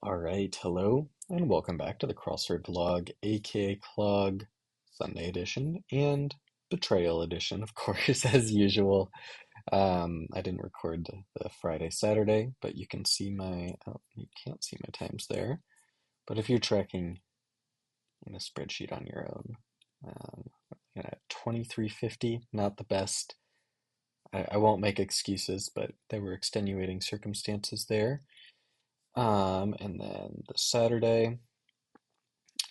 All right, hello, and welcome back to the Crossword vlog, aka Clog Sunday edition and Betrayal edition, of course, as usual. I didn't record the Friday, Saturday, but you can see you can't see my times there. But if you're tracking in a spreadsheet on your own, at 23:50, not the best. I won't make excuses, but there were extenuating circumstances there. And then the Saturday.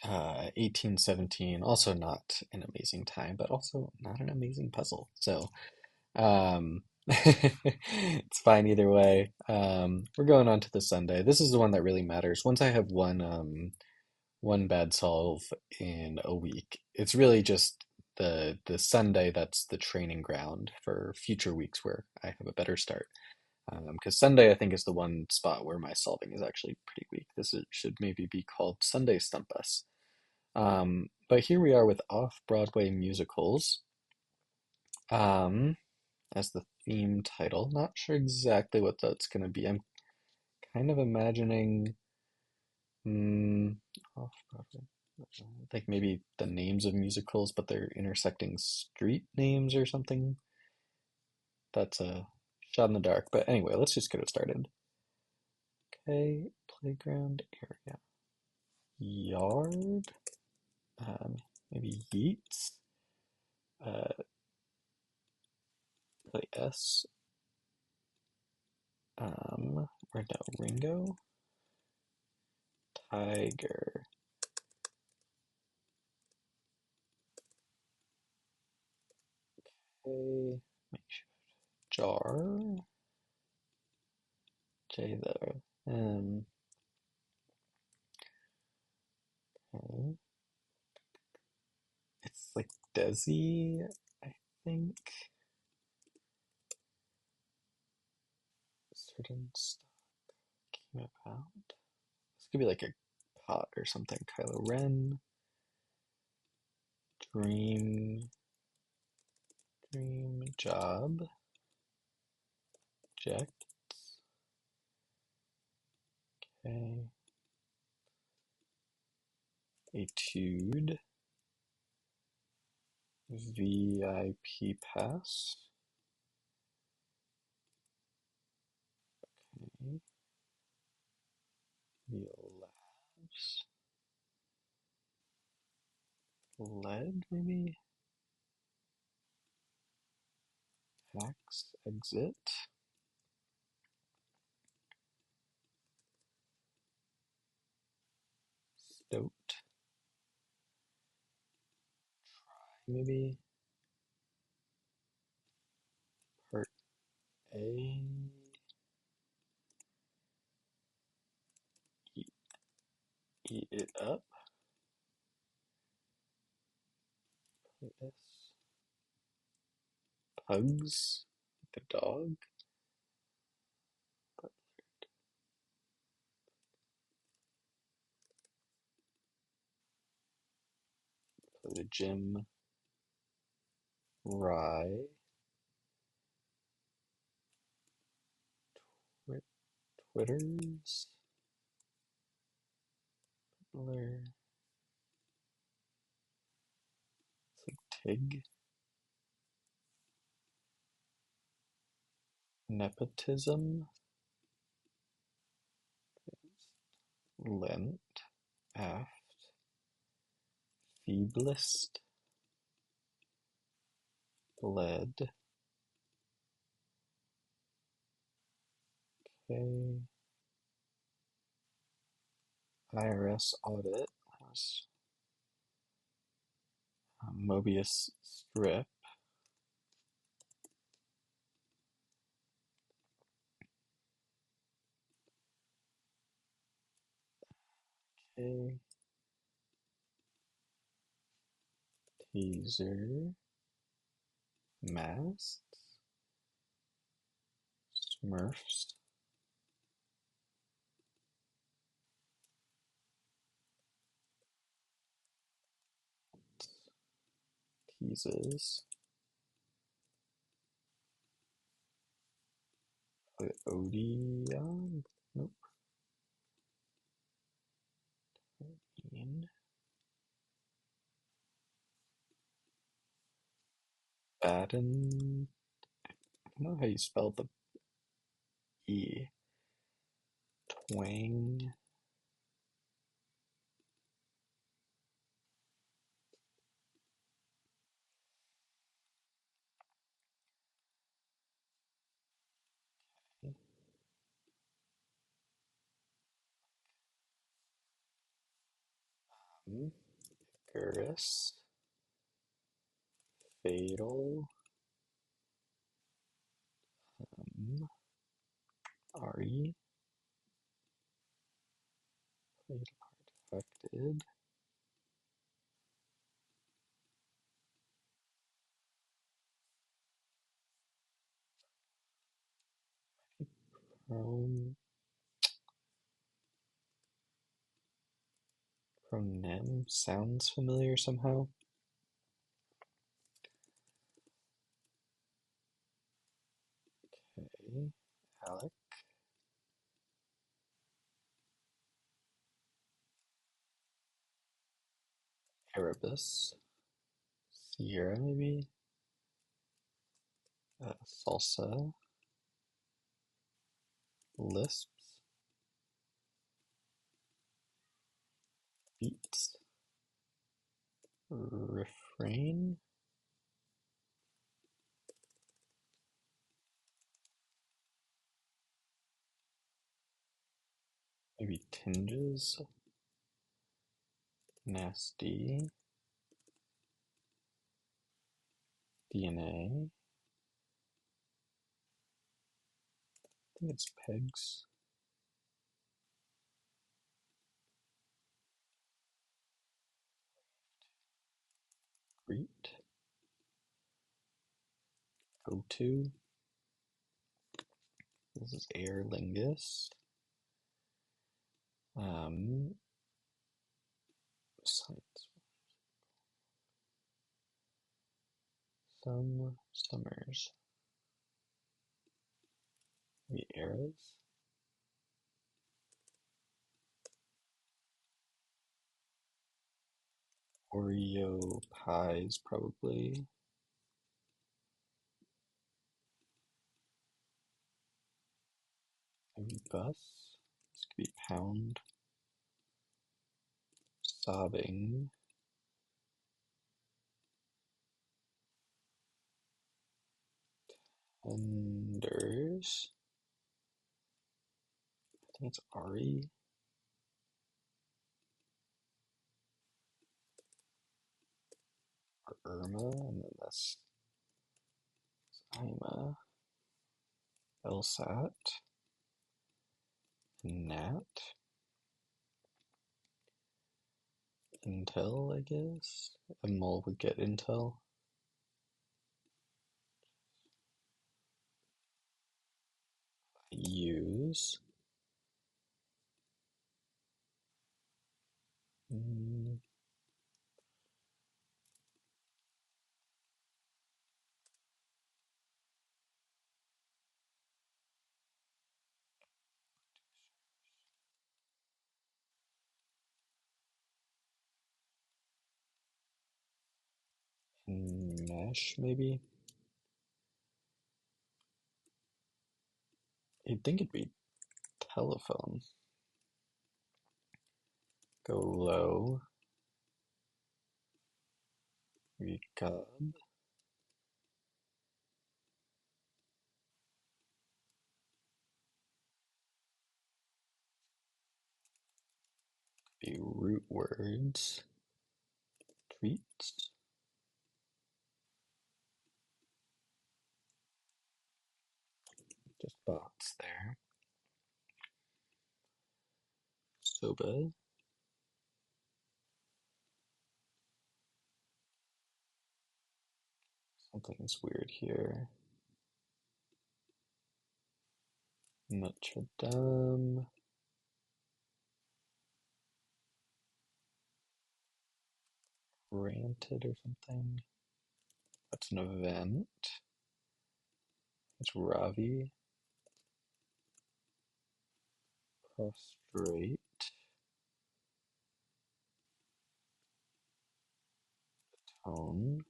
1817, also not an amazing time, but also not an amazing puzzle. So, it's fine either way. We're going on to the Sunday. This is the one that really matters. Once I have one bad solve in a week, it's really just the Sunday that's the training ground for future weeks where I have a better start. Because Sunday, I think, is the one spot where my solving is actually pretty weak. Should maybe be called Sunday Stump Us. But here we are with off-Broadway musicals as the theme title. Not sure exactly what that's going to be. I'm kind of imagining off-Broadway, like maybe the names of musicals, but they're intersecting street names or something. That's a shot in the dark. But anyway, let's just get it started. Okay, playground area. Yard, maybe Yeats. Uh, play S. Or no, Ringo, Tiger, A, make sure, Jar, J there, okay. It's like Desi, I think, certain stuff came about. This could be like a pot or something. Kylo Ren, Dream, Dream Job, Jack, okay, Etude, VIP Pass, okay, Labs, Lead, maybe, Hacks, Exit, Stoat, maybe, Part A, Eat, eat It Up, Part S, Pugs, the dog, the gym, Rye, Twitters, Blur, it's like Tig, Nepotism, Lent, Aft, Feeblest, Lead, okay, IRS Audit, that was Mobius Strip, okay, Teaser, Masks, Smurfs, Teases, Odeon, nope, Baden. Baden. I don't know how you spell the E. Twang. Icarus. Fatal. Ari. Fatal Artifacted. Chrome. Chronem sounds familiar somehow. Okay. Alec. Erebus. Sierra, maybe. Salsa. Lisps. Beats. Refrain. Maybe tinges. Nasty. DNA. I think it's pegs. Greet. Go to. This is Aer Lingus. Science. Some summers. Maybe eras. Oreo pies, probably. Maybe bus. This could be pound. Sobbing. Tenders. I think it's Ari or Irma, and then this is Ima. Elsat. Nat. Intel, I guess. A mole would get Intel. Use. Mm, mesh, maybe? You'd think it'd be telephone. Go low. Recub. Be root words. Treats. Just bots there. Soba. Something's weird here. Notre Dame. Ranted or something. That's an event. It's Ravi. Prostrate. Own,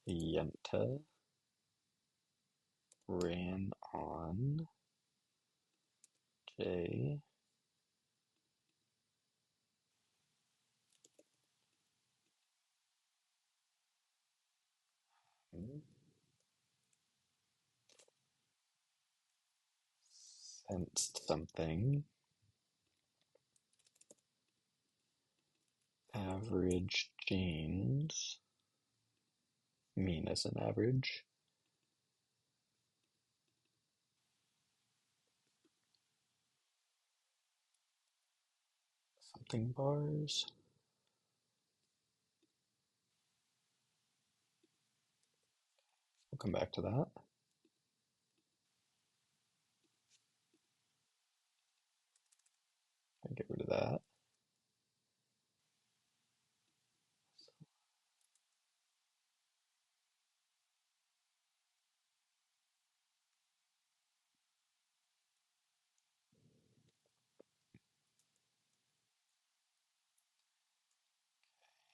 Yenta, ran on, J, sensed something, average James, mean as an average, something bars, we'll come back to that. I'll get rid of that.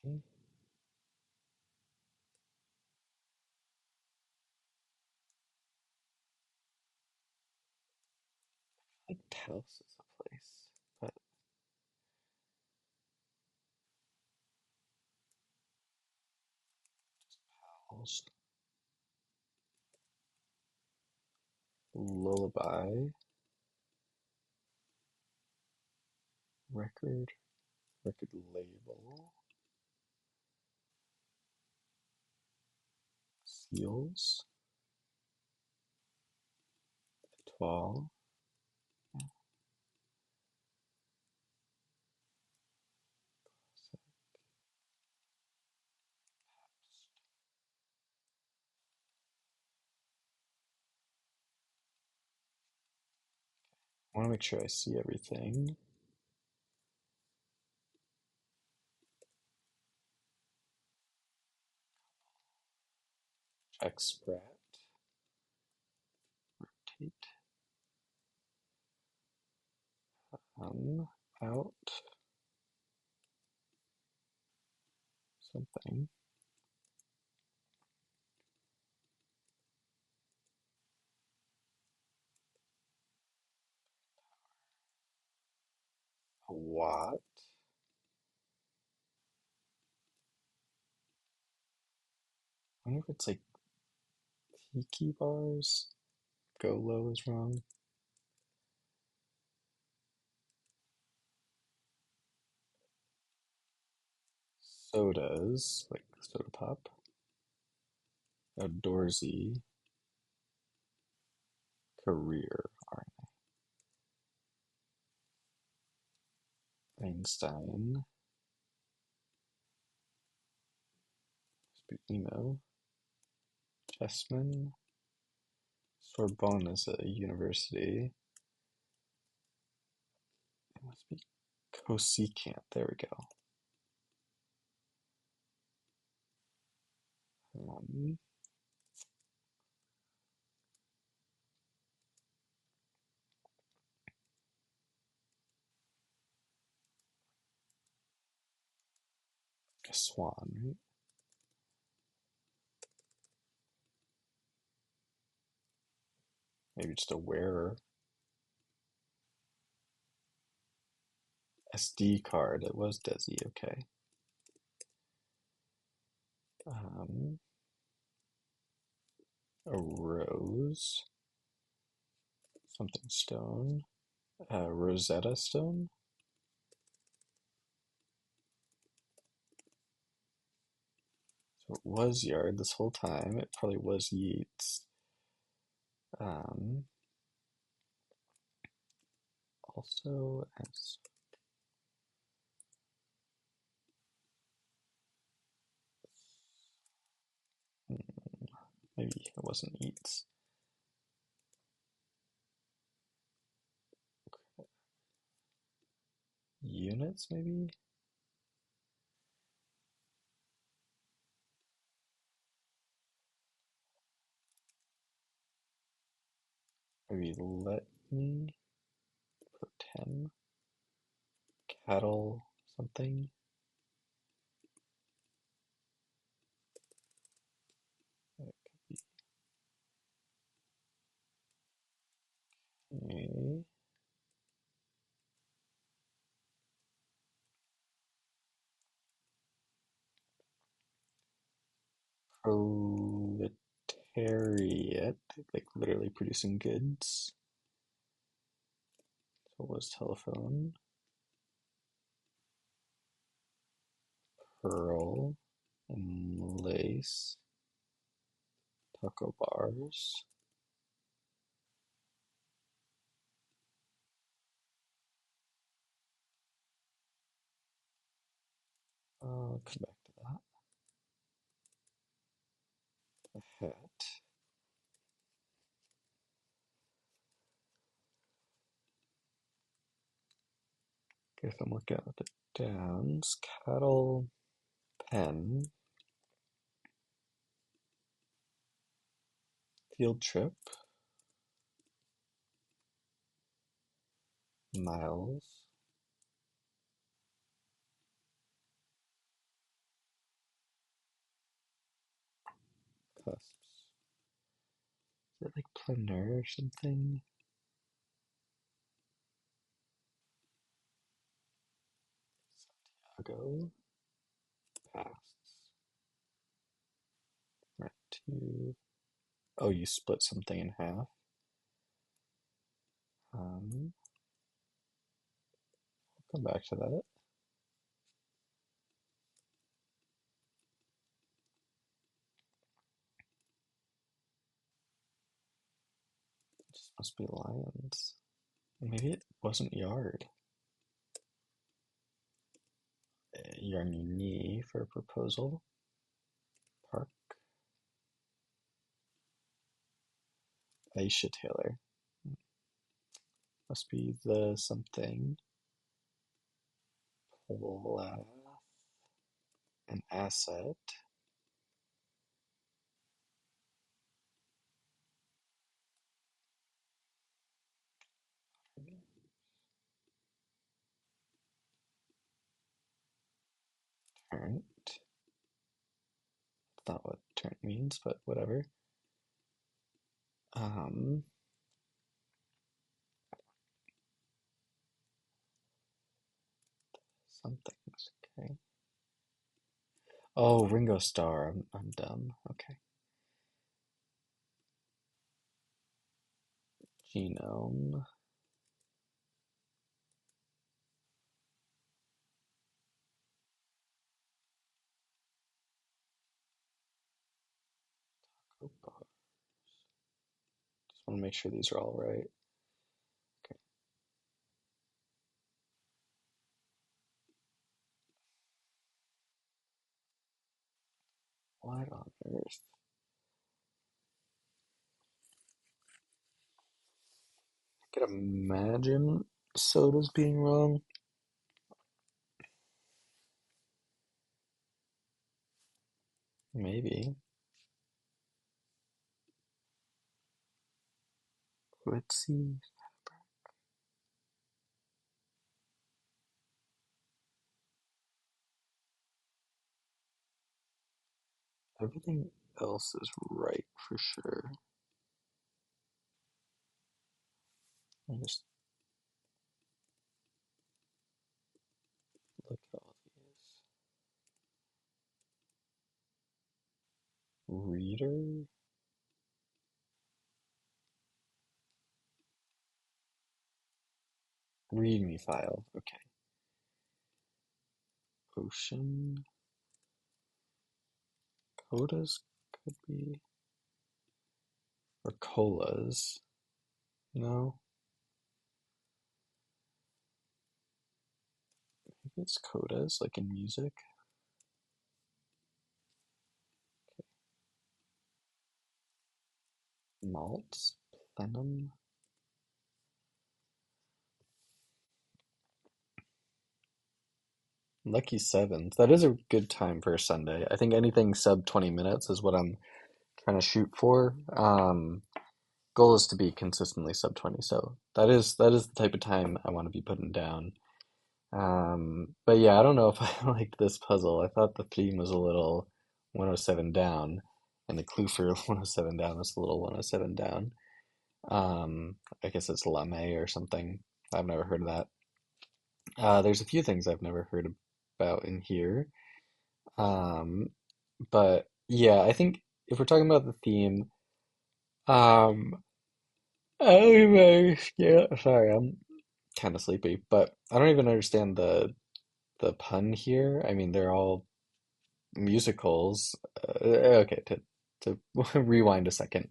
Okay. Like Taos is a place, but Pals, Lullaby, record, record label, seals, Étoile, I want to make sure I see everything. Exprat, rotate, out, something, a watt, I wonder if it's like tiki bars. Go low is wrong. Sodas, like soda pop. Outdoorsy, career, Einstein, emo, Chessman, Sorbonne is a university. It must be cosecant. There we go. Um, a swan, right? Maybe just a wearer. SD card. It was Desi. Okay. Um, a rose. Something stone. Rosetta Stone. So it was Yard this whole time. It probably was Yeats. Um, also as maybe it wasn't Yeats. Units maybe. Maybe let me put 10. Cattle something. Proletariat, like literally producing goods. So was telephone. Pearl and lace. Taco bars. I'll come back to that. A hat. Guess I'm looking at the downs. Cattle, pen, field trip, miles, cusps. Is it like plein or something? Santiago, pasts. Right, two. Oh, you split something in half. Um, come back to that. It just must be lions. Maybe it wasn't yard. Yarnini for a proposal. Park. Aisha Taylor. Must be the something. Plath. An asset. Turnt. That's not what turnt means, but whatever. Um, somethings. Okay. Oh, Ringo Starr. I'm dumb. Okay. Genome. Just want to make sure these are all right. Okay. What on earth? I could imagine sodas being wrong. Maybe. Let's see. Everything else is right for sure. I just look at all these. Reader? Readme file. Okay. Ocean. Codas could be. Or colas. No. Maybe it's codas, like in music. Malts. Plenum. Lucky sevens. That is a good time for a Sunday. I think anything sub 20 minutes is what I'm trying to shoot for. Goal is to be consistently sub 20, so that is the type of time I want to be putting down. But yeah, I don't know if I liked this puzzle. I thought the theme was a little 107 down, and the clue for 107 down was a little 107 down. I guess it's lame or something. I've never heard of that. There's a few things I've never heard about in here. Um, but yeah, I think if we're talking about the theme, um, I don't even, yeah, sorry, I'm kind of sleepy, but I don't even understand the pun here. I mean, they're all musicals. Okay, to rewind a second.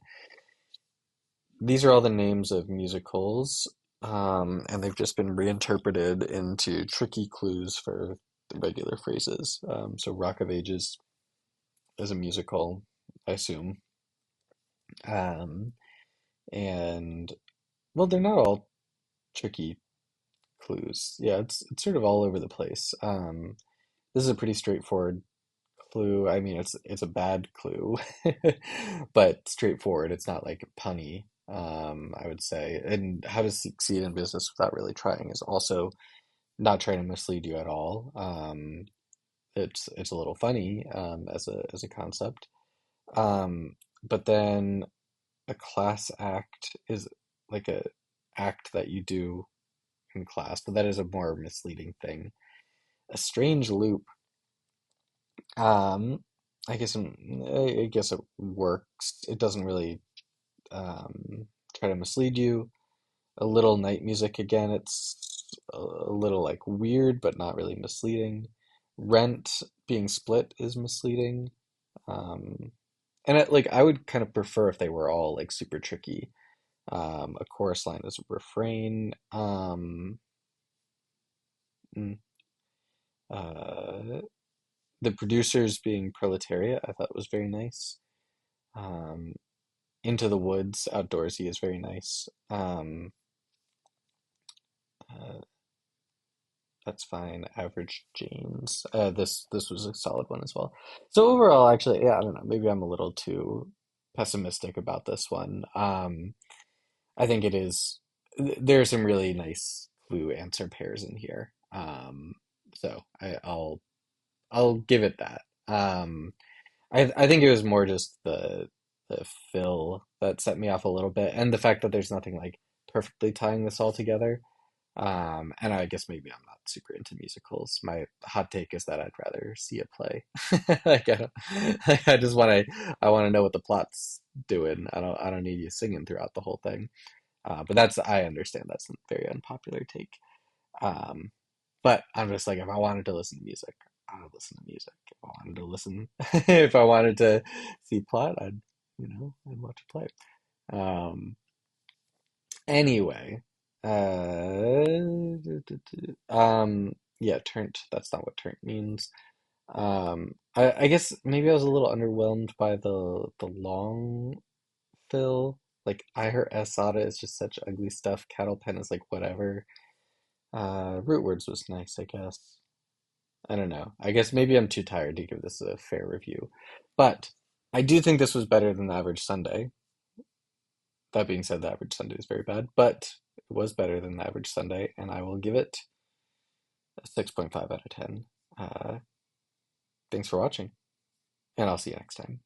These are all the names of musicals, and they've just been reinterpreted into tricky clues for the regular phrases. So Rock of Ages is a musical, I assume. Um, and well, they're not all tricky clues. Yeah, it's sort of all over the place. This is a pretty straightforward clue. I mean, it's a bad clue, but straightforward. It's not like punny, I would say. And how to succeed in business without really trying is also not trying to mislead you at all. It's a little funny as a concept. But then a class act is like a act that you do in class, but that is a more misleading thing. A strange loop. Um, I guess it works. It doesn't really try to mislead you. A little night music again. It's a little like weird, but not really misleading. Rent being split is misleading. Um, and I would kind of prefer if they were all like super tricky. A chorus line is a refrain. Mm, uh, the producers being proletariat, I thought was very nice. Um, Into the Woods, outdoorsy is very nice. Uh, that's fine. Average James. This was a solid one as well. So overall, actually, yeah, I don't know. Maybe I'm a little too pessimistic about this one. I think it is. There are some really nice clue answer pairs in here. So I'll give it that. I think it was more just the fill that set me off a little bit, and the fact that there's nothing like perfectly tying this all together. And I guess maybe I'm not super into musicals. My hot take is that I'd rather see a play. Like I don't, like I just I want to know what the plot's doing. I don't need you singing throughout the whole thing. But that's I understand that's a very unpopular take. Um, but I'm just like, if I wanted to listen to music, I would listen to music. If I wanted to listen, if I wanted to see plot, I'd watch a play. Um, anyway, yeah, turnt. That's not what turnt means. I guess maybe I was a little underwhelmed by the long fill. Like I heard Asada is just such ugly stuff. Cattle pen is like whatever. Root words was nice, I guess. I don't know. I guess maybe I'm too tired to give this a fair review. But I do think this was better than the average Sunday. That being said, the average Sunday is very bad, but it was better than the average Sunday, and I will give it a 6.5 out of 10. Uh, Thanks for watching, and I'll see you next time.